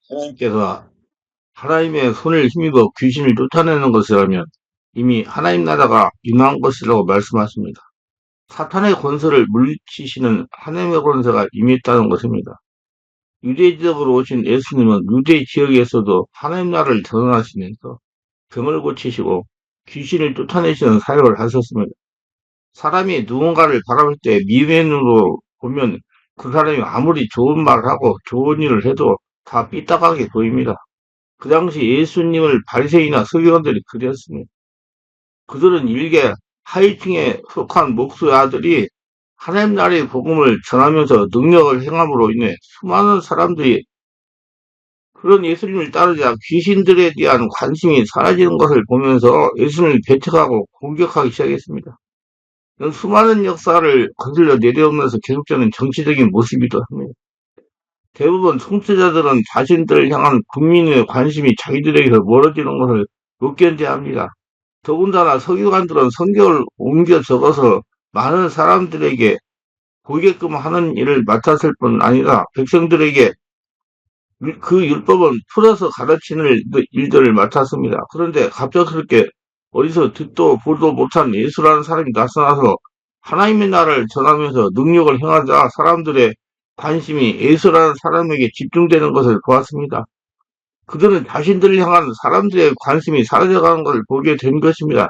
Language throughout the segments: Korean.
하나님께서 하나님의 손을 힘입어 귀신을 쫓아내는 것이라면 이미 하나님 나라가 임한 것이라고 말씀하십니다. 사탄의 권세를 물리치시는 하나님의 권세가 임했다는 것입니다. 유대 지역으로 오신 예수님은 유대 지역에서도 하나님 나라를 전환하시면서 병을 고치시고 귀신을 쫓아내시는 사역을 하셨습니다. 사람이 누군가를 바라볼 때 미움의 눈으로 보면 그 사람이 아무리 좋은 말을 하고 좋은 일을 해도 다 삐딱하게 보입니다. 그 당시 예수님을 바리새인이나 서기관들이 그렸습니다. 그들은 일개 하위층에 속한 목수의 아들이 하나님 나라의 복음을 전하면서 능력을 행함으로 인해 수많은 사람들이 그런 예수님을 따르자 귀신들에 대한 관심이 사라지는 것을 보면서 예수님을 배척하고 공격하기 시작했습니다. 이런 수많은 역사를 거슬러 내려오면서 계속되는 정치적인 모습이기도 합니다. 대부분 통치자들은 자신들을 향한 국민의 관심이 자기들에게서 멀어지는 것을 못 견뎌합니다. 더군다나 서기관들은 성경을 옮겨 적어서 많은 사람들에게 보게끔 하는 일을 맡았을 뿐 아니라 백성들에게 그 율법은 풀어서 가르치는 일들을 맡았습니다. 그런데 갑작스럽게 어디서 듣도 보도 못한 예수라는 사람이 나타나서 하나님의 나라를 전하면서 능력을 행하자 사람들의 관심이 예수라는 사람에게 집중되는 것을 보았습니다. 그들은 자신들을 향한 사람들의 관심이 사라져가는 것을 보게 된 것입니다.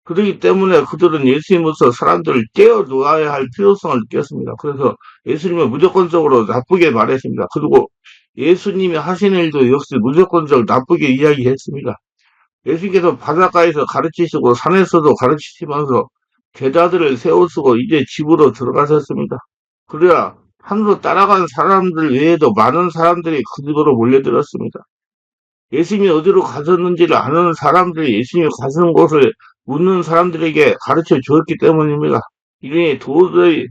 그렇기 때문에 그들은 예수님으로서 사람들을 떼어 놓아야 할 필요성을 느꼈습니다. 그래서 예수님은 무조건적으로 나쁘게 말했습니다. 그리고 예수님이 하시는 일도 역시 무조건적으로 나쁘게 이야기했습니다. 예수님께서 바닷가에서 가르치시고 산에서도 가르치시면서 제자들을 세우시고 이제 집으로 들어가셨습니다. 그래야 산으로 따라간 사람들 외에도 많은 사람들이 그 집으로 몰려들었습니다. 예수님이 어디로 가셨는지를 아는 사람들이 예수님이 가시는 곳을 묻는 사람들에게 가르쳐 주었기 때문입니다. 이러니 도저히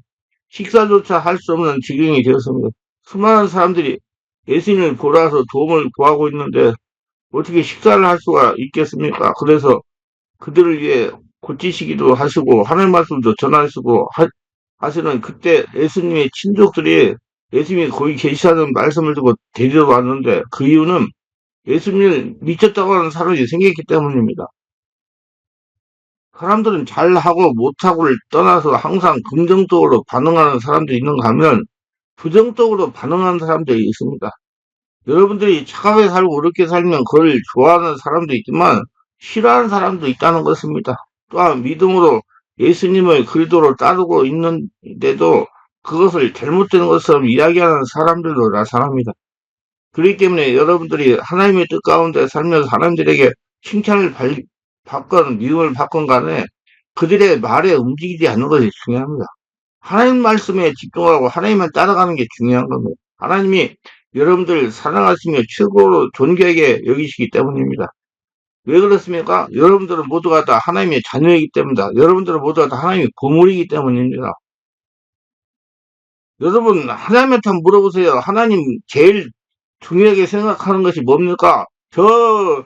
식사조차 할 수 없는 지경이 되었습니다. 수많은 사람들이 예수님을 보러 와서 도움을 구하고 있는데 어떻게 식사를 할 수가 있겠습니까? 그래서 그들을 위해 고치시기도 하시고 하나님 말씀도 전하시고 하시는 그때 예수님의 친족들이 예수님이 거기 계시다는 말씀을 듣고 데리러 왔는데 그 이유는 예수님을 미쳤다고 하는 사람이 생겼기 때문입니다. 사람들은 잘하고 못하고를 떠나서 항상 긍정적으로 반응하는 사람들이 있는가 하면 부정적으로 반응하는 사람들이 있습니다. 여러분들이 차가게 살고 어렵게 살면 그걸 좋아하는 사람도 있지만 싫어하는 사람도 있다는 것입니다. 또한 믿음으로 예수님의 그리도를 따르고 있는데도 그것을 잘못된 것처럼 이야기하는 사람들도 나타납니다. 그렇기 때문에 여러분들이 하나님의 뜻 가운데 살면서 하나님들에게 칭찬을 받건 미움을 받건 간에 그들의 말에 움직이지 않는 것이 중요합니다. 하나님 말씀에 집중하고 하나님만 따라가는 게 중요한 겁니다. 하나님이 여러분들 사랑하시며 최고로 존귀하게 여기시기 때문입니다. 왜 그렇습니까? 여러분들은 모두가 다 하나님의 자녀이기 때문이다. 여러분들은 모두가 다 하나님의 보물이기 때문입니다. 여러분 하나님한테 한번 물어보세요. 하나님 제일 중요하게 생각하는 것이 뭡니까? 저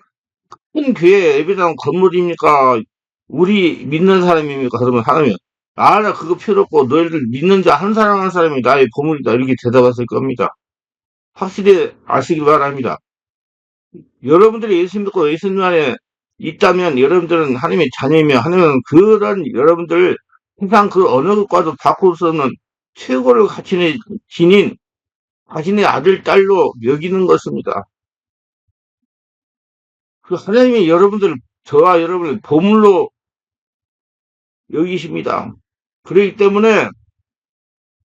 큰 교회 예배당 건물입니까? 우리 믿는 사람입니까? 그러면 하나님 나 그거 필요 없고 너희들 믿는 자 한 사람 한 사람이 나의 보물이다 이렇게 대답하실 겁니다. 확실히 아시기 바랍니다. 여러분들이 예수 믿고 예수님 안에 있다면 여러분들은 하나님의 자녀이며 하나님은 그런 여러분들 세상 그 어느 것과도 바꿀 수 없는 최고를 가진 지닌 자신의 아들 딸로 여기는 것입니다. 그 하나님이 여러분들 저와 여러분을 보물로 여기십니다. 그렇기 때문에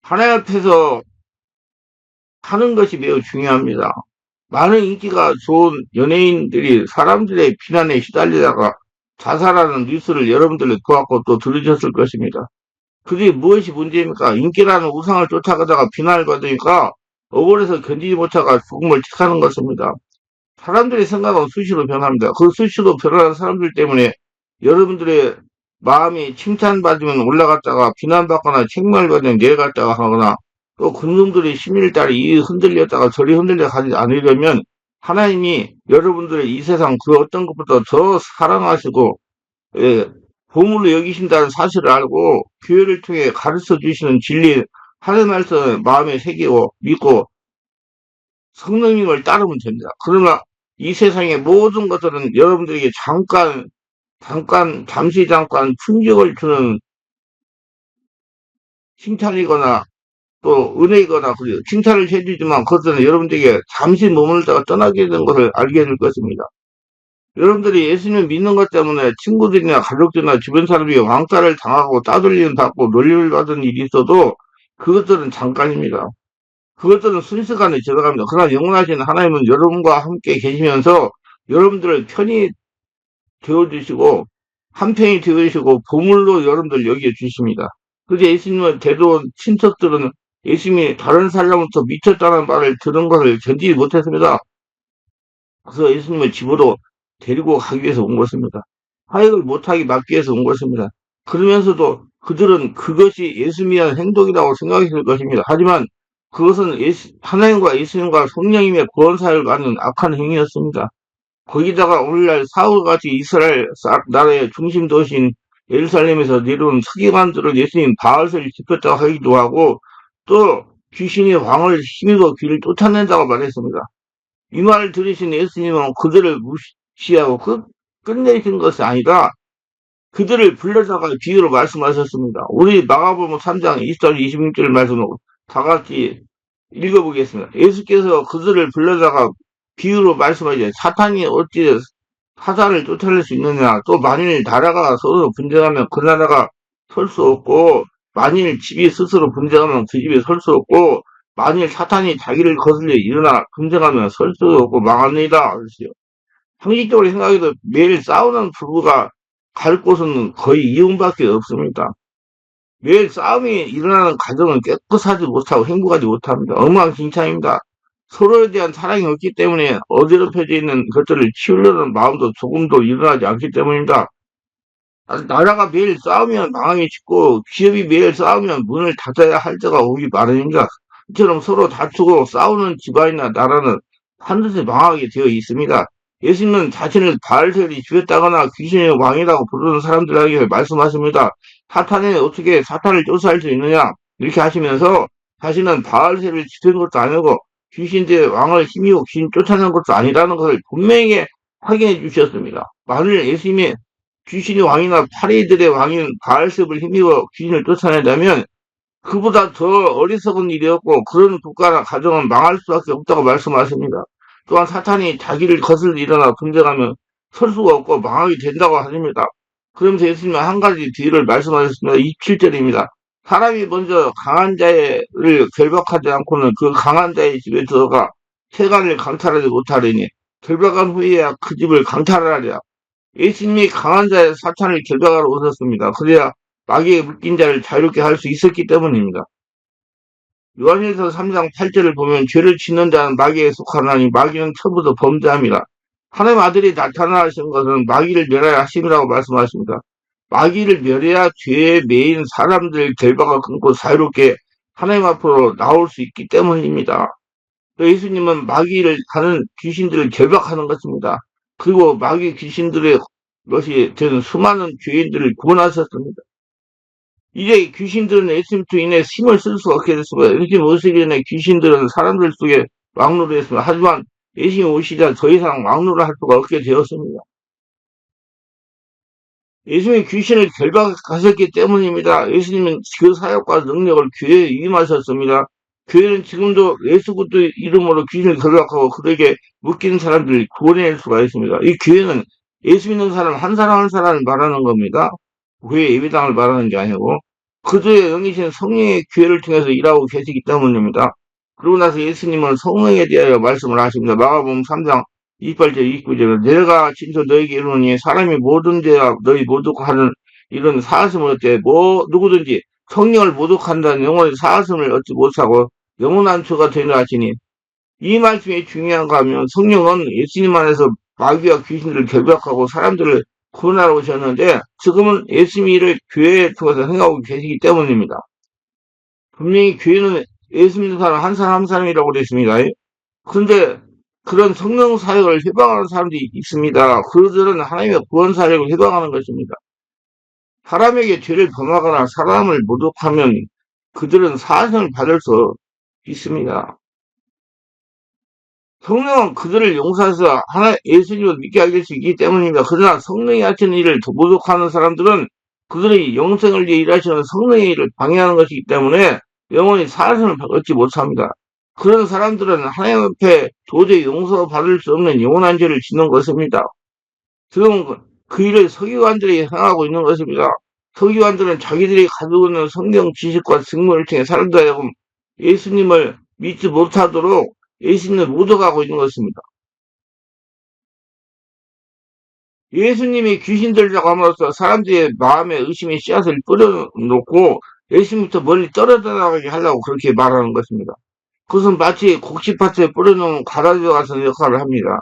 하나님 앞에서 하는 것이 매우 중요합니다. 많은 인기가 좋은 연예인들이 사람들의 비난에 시달리다가 자살하는 뉴스를 여러분들이 보았고 또 들으셨을 것입니다. 그게 무엇이 문제입니까? 인기라는 우상을 쫓아가다가 비난을 받으니까 억울해서 견디지 못하가 죽음을 택하는 것입니다. 사람들의 생각은 수시로 변합니다. 그 수시로 변하는 사람들 때문에 여러분들의 마음이 칭찬받으면 올라갔다가 비난받거나 책망받으면 내려갔다가 하거나 또 그놈들의 심리를 따라 이 흔들렸다가 저리 흔들려 가지 않으려면 하나님이 여러분들의 이 세상 그 어떤 것보다 더 사랑하시고 예, 보물로 여기신다는 사실을 알고 교회를 통해 가르쳐 주시는 진리 하나님 말씀 마음에 새기고 믿고 성령님을 따르면 됩니다. 그러나 이 세상의 모든 것들은 여러분들에게 잠깐 충격을 주는 칭찬이거나 또 은혜이거나 그래요. 칭찬을 해주지만 그것은 여러분들에게 잠시 머물다가 떠나게 되는 것을 알게 될 것입니다. 여러분들이 예수님을 믿는 것 때문에 친구들이나 가족들이나 주변 사람이 왕따를 당하고 따돌림 받고 놀림을 받은 일이 있어도 그것들은 잠깐입니다. 그것들은 순식간에 지나갑니다. 그러나 영원하신 하나님은 여러분과 함께 계시면서 여러분들을 편히 되어주시고 한편이 되어주시고 보물로 여러분들 여겨주십니다. 그래서 예수님을 데려온 친척들은 예수님이 다른 사람부터 미쳤다는 말을 들은 것을 견디지 못했습니다. 그래서 예수님을 집으로 데리고 가기 위해서 온 것입니다. 화해를 못하게 막기 위해서 온 것입니다. 그러면서도 그들은 그것이 예수님이 한 행동이라고 생각했을 것입니다. 하지만 그것은 하나님과 예수님과 성령님의 구원 사역을 갖는 악한 행위였습니다. 거기다가 오늘날 사울같이 이스라엘 나라의 중심 도시인 예루살렘에서 내려온 서기관들은 예수님 바알을 지켰다고 하기도 하고 또 귀신이 왕을 힘입어 귀를 쫓아낸다고 말했습니다. 이 말을 들으신 예수님은 그들을 무시하고 끝내신 것이 아니라 그들을 불러다가 뒤로 말씀하셨습니다. 우리 마가복음 3장 24절 26절 말씀을 다 같이 읽어보겠습니다. 예수께서 그들을 불러다가 비유로 말씀하시죠. 사탄이 어찌 사탄을 쫓아낼 수 있느냐. 또 만일 나라가 서로 분쟁하면 그 나라가 설 수 없고 만일 집이 스스로 분쟁하면 그 집이 설 수 없고 만일 사탄이 자기를 거슬려 일어나 분쟁하면 설 수 없고 망합니다. 그러시요. 상식적으로 생각해도 매일 싸우는 부부가 갈 곳은 거의 이혼밖에 없습니다. 매일 싸움이 일어나는 가정은 깨끗하지 못하고 행복하지 못합니다. 엉망진창입니다. 서로에 대한 사랑이 없기 때문에 어지럽혀져 있는 것들을 치우려는 마음도 조금도 일어나지 않기 때문입니다. 나라가 매일 싸우면 망하기 쉽고 기업이 매일 싸우면 문을 닫아야 할 때가 오기 마련입니다. 이처럼 서로 다투고 싸우는 집안이나 나라는 반드시 망하게 되어 있습니다. 예수님은 자신을 바알세율이 죽였다거나 귀신의 왕이라고 부르는 사람들에게 말씀하십니다. 사탄이 어떻게 사탄을 쫓아할 수 있느냐 이렇게 하시면서 자신은 바알세율을 지킨 것도 아니고 귀신들의 왕을 힘입어 귀신 쫓아내는 것도 아니라는 것을 분명히 확인해 주셨습니다. 만일 예수님이 귀신의 왕이나 파리들의 왕인 바알셉을 힘입어 귀신을 쫓아낸다면 그보다 더 어리석은 일이었고 그런 국가나 가정은 망할 수밖에 없다고 말씀하십니다. 또한 사탄이 자기를 거슬러 일어나 분쟁하면 설 수가 없고 망하게 된다고 하십니다. 그러면서 예수님은 한 가지 뒤를 말씀하셨습니다. 27절입니다. 사람이 먼저 강한 자를 결박하지 않고는 그 강한 자의 집에 들어가 세간을 강탈하지 못하리니 결박한 후에야 그 집을 강탈하리라. 예수님이 강한 자의 사탄을 결박하러 오셨습니다. 그래야 마귀에 묶인 자를 자유롭게 할 수 있었기 때문입니다. 요한일서 3장 8절을 보면 죄를 짓는 자는 마귀에 속하나니 마귀는 처부터 범죄합니다. 하나님 아들이 나타나신 것은 마귀를 멸하여 하심이라고 말씀하십니다. 마귀를 멸해야 죄에 매인 사람들 결박을 끊고 자유롭게 하나님 앞으로 나올 수 있기 때문입니다. 예수님은 마귀를 가는 귀신들을 결박하는 것입니다. 그리고 마귀 귀신들의 것이 된 수많은 죄인들을 구원하셨습니다. 이제 귀신들은 예수님으로 인해 힘을 쓸 수가 없게 됐습니다. 예수님 오시기 전에 귀신들은 사람들 속에 왕노를 했습니다. 하지만 예수님 오시자 더 이상 왕노를 할 수가 없게 되었습니다. 예수님이 귀신을 결박하셨기 때문입니다. 예수님은 그 사역과 능력을 교회에 위임하셨습니다. 교회는 지금도 예수 그리스도 이름으로 귀신을 결박하고 그에게 묶인 사람들을 구원해낼 수가 있습니다. 이 교회는 예수 믿는 사람 한 사람 한 사람을 말하는 겁니다. 교회 예배당을 말하는 게 아니고 그들의 영이신 성령의 교회를 통해서 일하고 계시기 때문입니다. 그러고 나서 예수님은 성령에 대하여 말씀을 하십니다. 마가복음 3장 28절 29절은 내가 진짜 너에게 이르노니 사람이 모든 죄와 너희 모독하는 이런 사하심을 얻되 누구든지 성령을 모독한다는 영혼의 사하심을 얻지 못하고 영원한 죄가 되려 하시니 이 말씀이 중요한가 하면 성령은 예수님 안에서 마귀와 귀신들을 결박하고 사람들을 구원하러 오셨는데 지금은 예수님이 이를 교회에 통해서 행하고 계시기 때문입니다. 분명히 교회는 예수 믿는 사람 한 사람 한 사람이라고 그랬습니다. 그런데 그런 성령 사역을 해방하는 사람들이 있습니다. 그들은 하나님의 구원 사역을 해방하는 것입니다. 사람에게 죄를 범하거나 사람을 모독하면 그들은 사상을 받을 수 있습니다. 성령은 그들을 용서해서 하나 예수님을 믿게 하실 수 있기 때문입니다. 그러나 성령이 하시는 일을 더 모독하는 사람들은 그들의 영생을 위해 일하시는 성령의 일을 방해하는 것이기 때문에 영원히 사랑을 얻지 못합니다. 그런 사람들은 하나님 앞에 도저히 용서받을 수 없는 영원한 죄를 짓는 것입니다. 지금 그 일을 서기관들이 행하고 있는 것입니다. 서기관들은 자기들이 가지고 있는 성경 지식과 직무를 통해 사람들 하여금 예수님을 믿지 못하도록 예수님을 모독하고 있는 것입니다. 예수님이 귀신 들자고 함으로써 사람들의 마음에 의심의 씨앗을 뿌려놓고 예수님부터 멀리 떨어져 나가게 하려고 그렇게 말하는 것입니다. 그것은 마치 곡식밭에 뿌려놓은 가라지와 같은 역할을 합니다.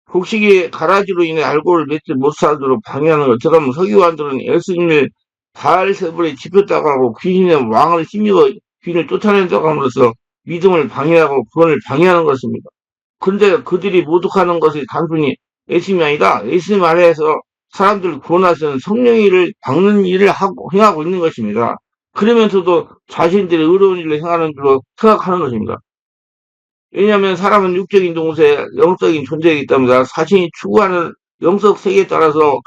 곡식이 가라지로 인해 알코올을 맺지 못하도록 방해하는 것처럼 서기관들은 예수님을 바알세불에 집혔다고 하고 귀신의 왕을 힘입어 귀신을 쫓아낸다고 함으로써 믿음을 방해하고 구원을 방해하는 것입니다. 그런데 그들이 모독하는 것이 단순히 예수님이 아니라 예수님 아래에서 사람들을 구원하시는 성령의 일을 박는 일을 행하고 있는 것입니다. 그러면서도 자신들의 의로운 일을 행하는 줄로 생각하는 것입니다. 왜냐하면 사람은 육적인 동세, 영적인 존재이기 때문에 자신이 추구하는 영적 세계에 따라서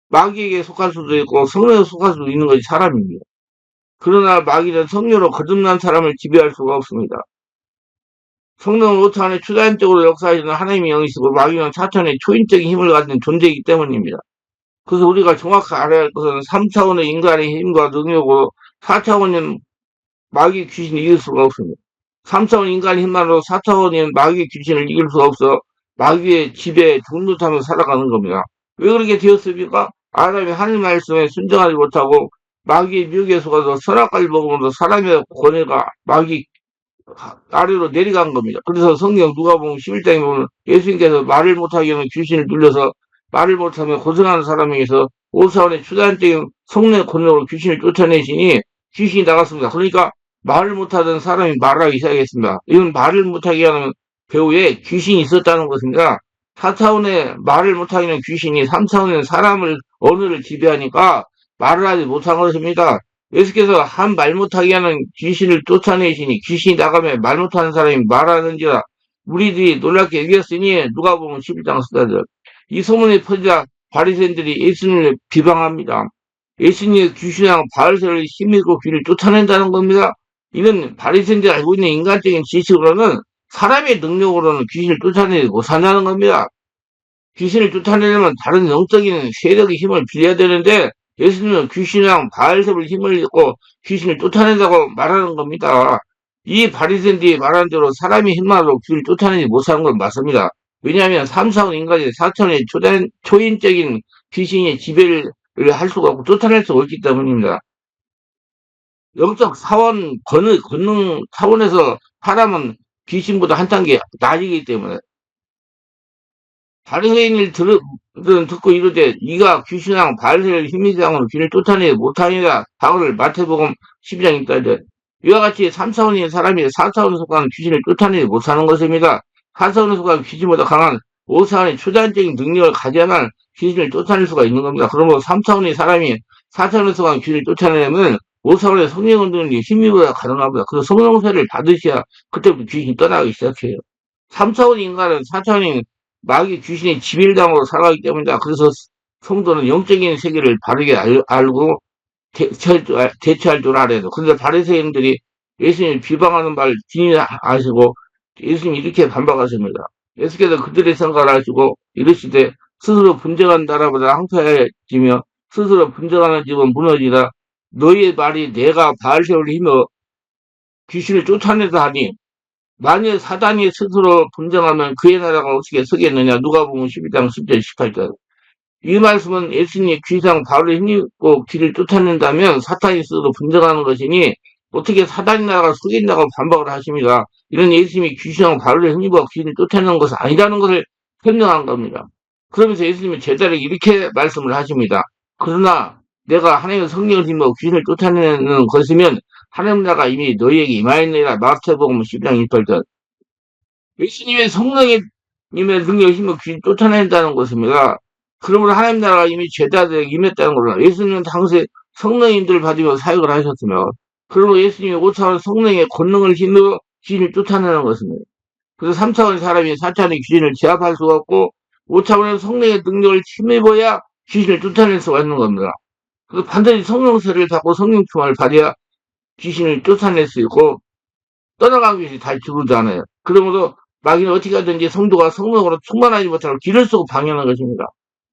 마귀에게 속할 수도 있고 성령에 속할 수도 있는 것이 사람입니다. 그러나 마귀는 성령으로 거듭난 사람을 지배할 수가 없습니다. 성령은 오차 안에 추가적으로 역사하시는 하나님의 영이시고 마귀는 사탄의 초인적인 힘을 가진 존재이기 때문입니다. 그래서 우리가 정확히 알아야 할 것은 3차원의 인간의 힘과 능력으로 4차원인 마귀 귀신을 이길 수가 없습니다. 3차원 인간의 힘만으로 4차원인 마귀 귀신을 이길 수가 없어 마귀의 지배에 종노하며 살아가는 겁니다. 왜 그렇게 되었습니까? 아담이 하늘 말씀에 순종하지 못하고 마귀의 미혹에 속아서 선악과를 먹으면서 사람의 권위가 마귀 아래로 내려간 겁니다. 그래서 성경 누가복음 11장에 보면 예수님께서 말을 못하게 하는 귀신을 눌려서 말을 못하며 고생하는 사람에게서 5차원의 추단적인 성령의 권력으로 귀신을 쫓아내시니 귀신이 나갔습니다. 그러니까 말을 못하던 사람이 말하기 시작했습니다. 이건 말을 못하게 하는 배우에 귀신이 있었다는 것입니다. 4차원의 말을 못하게 하는 귀신이 3차원의 사람을 언어를 지배하니까 말을 하지 못한 것입니다. 예수께서 한 말 못하게 하는 귀신을 쫓아내시니 귀신이 나가면 말 못하는 사람이 말하는지라 무리들이 놀랍게 여겼으니 누가복음 11장 14절. 이 소문이 퍼지자 바리새인들이 예수님을 비방합니다. 예수님의 귀신이랑 바알세를 힘입고 귀를 쫓아낸다는 겁니다. 이는 바리새인들이 알고 있는 인간적인 지식으로는 사람의 능력으로는 귀신을 쫓아내지 못한다는 겁니다. 귀신을 쫓아내려면 다른 영적인 세력의 힘을 빌려야 되는데 예수님은 귀신이랑 바알세불 힘을 잃고 귀신을 쫓아낸다고 말하는 겁니다. 이 바리새인들이 말하는 대로 사람의 힘만으로 귀를 쫓아내지 못하는 건 맞습니다. 왜냐하면 3차원 인간이 4차원의 초인적인 귀신의 지배를 할 수가 없고 쫓아낼 수가 없기 때문입니다. 영적 사원, 권능 차원에서 사람은 귀신보다 한 단계 낮이기 때문에 바리새인을 듣고 이르되 이가 귀신왕 바알세를 힘이장으로 귀를 쫓아내지 못하니라 하거늘 마태복음 12장 1절에 이와 같이 3차원인 사람이 4차원에 속한 귀신을 쫓아내지 못하는 것입니다. 4차원에 속한 귀신보다 강한 5차원의 초자연적인 능력을 가져야만 귀신을 쫓아낼 수가 있는 겁니다. 그러므로 3차원의 사람이 4차원에 속한 귀신을 쫓아내려면 5차원의 성령 능력이 힘입어야 가능합니다. 그래서 성령세를 받으셔야 그때부터 귀신이 떠나기 시작해요. 3차원 인간은 4차원인 마귀 귀신의 지배당으로 살아가기 때문이다. 그래서 성도는 영적인 세계를 바르게 알고 대처할 줄 알아야 돼요. 그런데 바리새인들이 예수님을 비방하는 말 진히 아시고 예수님이 이렇게 반박하십니다. 예수께서 그들의 생각을 아시고 이르시되 스스로 분쟁한 나라보다 황폐해지며 스스로 분쟁하는 집은 무너지라 너희의 말이 내가 바알세불을 힘어 귀신을 쫓아내다 하니 만일 사단이 스스로 분쟁하면 그의 나라가 어떻게 서겠느냐. 누가복음 12장 10절 18절. 이 말씀은 예수님이 귀상 바울을 힘입고 귀를 쫓아낸다면 사탄이 스스로 분쟁하는 것이니 어떻게 사단이 나라가 서겠냐고 반박을 하십니다. 이런 예수님이 귀상 바울을 힘입어 귀를 쫓아내는 것은 아니라는 것을 설명한 겁니다. 그러면서 예수님이 제자에게 이렇게 말씀을 하십니다. 그러나 내가 하나님의 성령을 힘입어 귀신을 쫓아내는 것이면 하나님 나라가 이미 너희에게 임하였느니라. 마태복음 12장 1절절. 예수님의 성령의 님의 능력을 힘입어 귀신 쫓아낸다는 것입니다. 그러므로 하나님 나라가 이미 제자들에게 임했다는 거구나. 예수님은 당시 성령님들을 받으며 사역을 하셨으며 그러므로 예수님이 5차원 성령의 권능을 힘입어 귀신을 쫓아내는 것입니다. 그래서 3차원의 사람이 4차원의 귀신을 제압할 수가 없고 5차원의 성령의 능력을 힘입어야 귀신을 쫓아낼 수가 있는 겁니다. 그래서 반드시 성령세를 받고 성령 충만을 받아야 귀신을 쫓아낼 수 있고 떠나간 귀신이 다시 들어오지 않아요. 그러므로 마귀는 어떻게 하든지 성도가 성령으로 충만하지 못하고 길을 쓰고 방해하는 것입니다.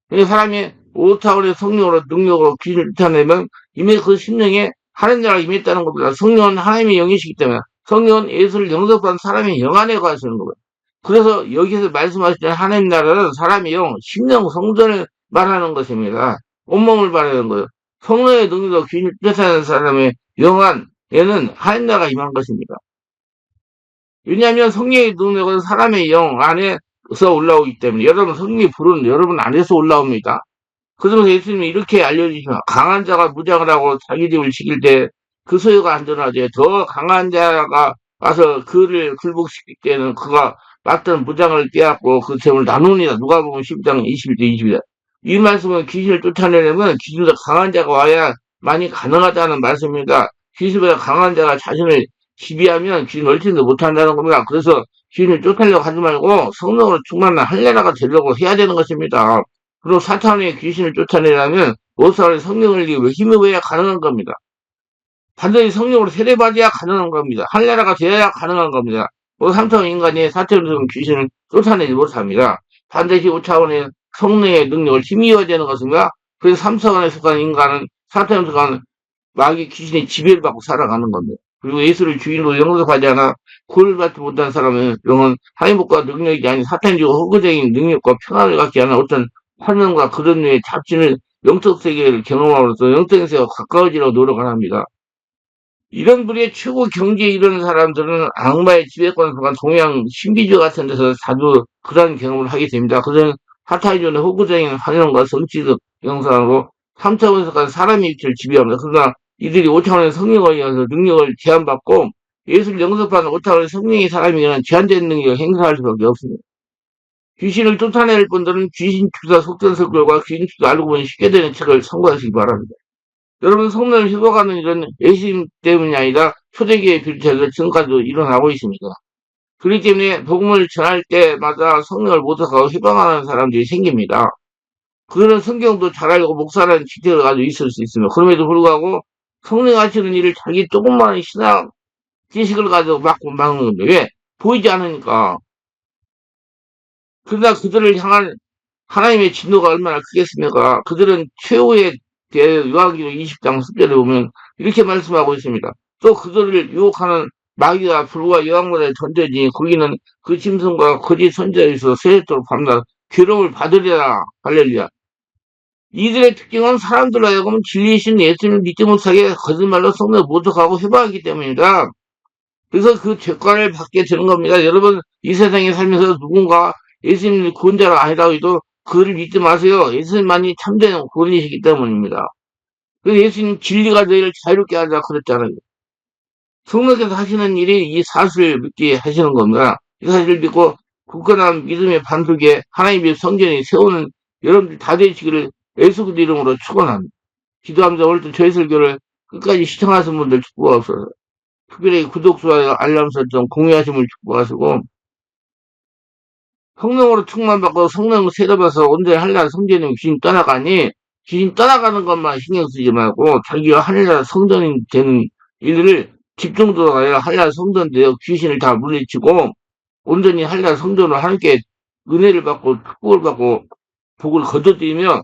그러니까 사람이 5차원의 성령으로 능력으로 귀신을 쫓아내면 이미 그 심령에 하나님 나라가 임했다는 겁니다. 성령은 하나님의 영이시기 때문에 성령은 예수를 영접한 사람의 영 안에 가시는 거예요. 그래서 여기서 말씀하시는 하나님 나라는 사람의 영, 심령, 성전을 말하는 것입니다. 온몸을 말하는 거예요. 성령의 능력으로 귀신을 쫓아내는 사람의 영 안에는 하나님 나라가 임한 것입니다. 왜냐하면 성령의 능력은 사람의 영 안에서 올라오기 때문에 여러분 성령의 불은 여러분 안에서 올라옵니다. 그러면서 예수님이 이렇게 알려주시면 강한 자가 무장을 하고 자기 집을 지킬 때 그 소유가 안전하지 더 강한 자가 와서 그를 굴복시킬 때는 그가 맞던 무장을 빼앗고 그 재물을 나누니라. 누가복음 12장 21절 22절. 이 말씀은 귀신을 쫓아내려면 귀신보다 강한 자가 와야만이 가능하다는 말씀입니다. 귀신보다 강한 자가 자신을 지배하면 귀신 얼씬도 못한다는 겁니다. 그래서 귀신을 쫓아내려고 하지 말고 성령으로 충만한 할례나가 되려고 해야 되는 것입니다. 그리고 사탄의 귀신을 쫓아내려면 모사의 성령을 힘입어야 가능한 겁니다. 반드시 성령으로 세례받아야 가능한 겁니다. 할례나가 되어야 가능한 겁니다. 3차원 인간이 4차원에서 귀신을 쫓아내지 못합니다. 반드시 5차원의 성령의 능력을 힘입어야 되는 것입니다. 그래서 3차원에 속한 인간은 4차원에 속한 마귀 귀신의 지배를 받고 살아가는 겁니다. 그리고 예수를 주인으로 영접하지 않아 구원을 받지 못한 사람은 영은 하나님과 능력이 아닌 사탄적이고 허구적인 능력과 평안을 갖지 않은 어떤 환영과 그런 류의 잡신을 영적 세계를 경험함으로써 영적 세계와 가까워지려고 노력을 합니다. 이런 분의 최고 경지에 이르는 사람들은 악마의 지배권을 속한 동양 신비주의 같은 데서 자주 그런 경험을 하게 됩니다. 그들은 사탄이존의 호구적인 환영과 정치적 영상으로 3차원에서 간 사람의 위치를 지배합니다. 그러나 이들이 5차원의 성령에 의해서 능력을 제한받고 예수를 영접하는 5차원의 성령의 사람이 의한 제한된 능력을 행사할 수밖에 없습니다. 귀신을 쫓아낼 분들은 귀신 추사 속전속결과 귀신 추사 알고 보니 쉽게 되는 책을 참고하시기 바랍니다. 여러분 성령을 희복하는 일은 예수님 때문이 아니라 초대교회 비롯해서 지금까지도 일어나고 있습니다. 그렇기 때문에 복음을 전할 때마다 성령을 모독하고 희망하는 사람들이 생깁니다. 그들은 성경도 잘 알고 목사라는 지태를 가지고 있을 수 있으며 그럼에도 불구하고 성령 하시는 일을 자기 조금만 신앙 지식을 가지고 막는 겁니다. 왜? 보이지 않으니까. 그러나 그들을 향한 하나님의 진노가 얼마나 크겠습니까? 그들은 최후의 요한계시록 20장 10절에 보면 이렇게 말씀하고 있습니다. 또 그들을 유혹하는 마귀와 불과 여왕보다 존재지 거기는 그 짐승과 거짓 선지자에서 세세토록 밤낮 괴로움을 받으리라. 할렐루야. 이들의 특징은 사람들로 하여금 진리이신 예수님을 믿지 못하게 거짓말로 성령을 모독하고 회방하기 때문입니다. 그래서 그 죄과를 받게 되는 겁니다. 여러분 이 세상에 살면서 누군가 예수님이 구원자가 아니라고 해도 그를 믿지 마세요. 예수님만이 참된 구원이시기 때문입니다. 그래서 예수님 진리가 너희를 자유롭게 하자 그랬잖아요. 성령께서 하시는 일이 이 사실을 믿게 하시는 겁니다. 이 사실을 믿고 굳건한 믿음의 반석에 하나님의 성전이 세우는 여러분들 다 되시기를 예수 그리스도 이름으로 축원합니다. 기도하면서 오늘도 저희 설교를 끝까지 시청하신 분들 축복하소서. 특별히 구독, 좋아요, 알람 설정, 공유하심을 축복하시고 성령으로 충만받고 성령 세례받아서 온전히 하늘나라 성전이 귀신 떠나가니 귀신 떠나가는 것만 신경 쓰지 말고 자기가 하늘나라 성전이 되는 일을 집중적으로 하여 하늘나라 성전 되어 귀신을 다 물리치고 온전히 하늘나라 성전으로 함께 은혜를 받고 축복을 받고 복을 거둬들이며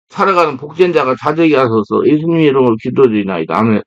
살아가는 복전자가 자되게 하소서. 예수님 이름으로 기도드리나이다. 아멘.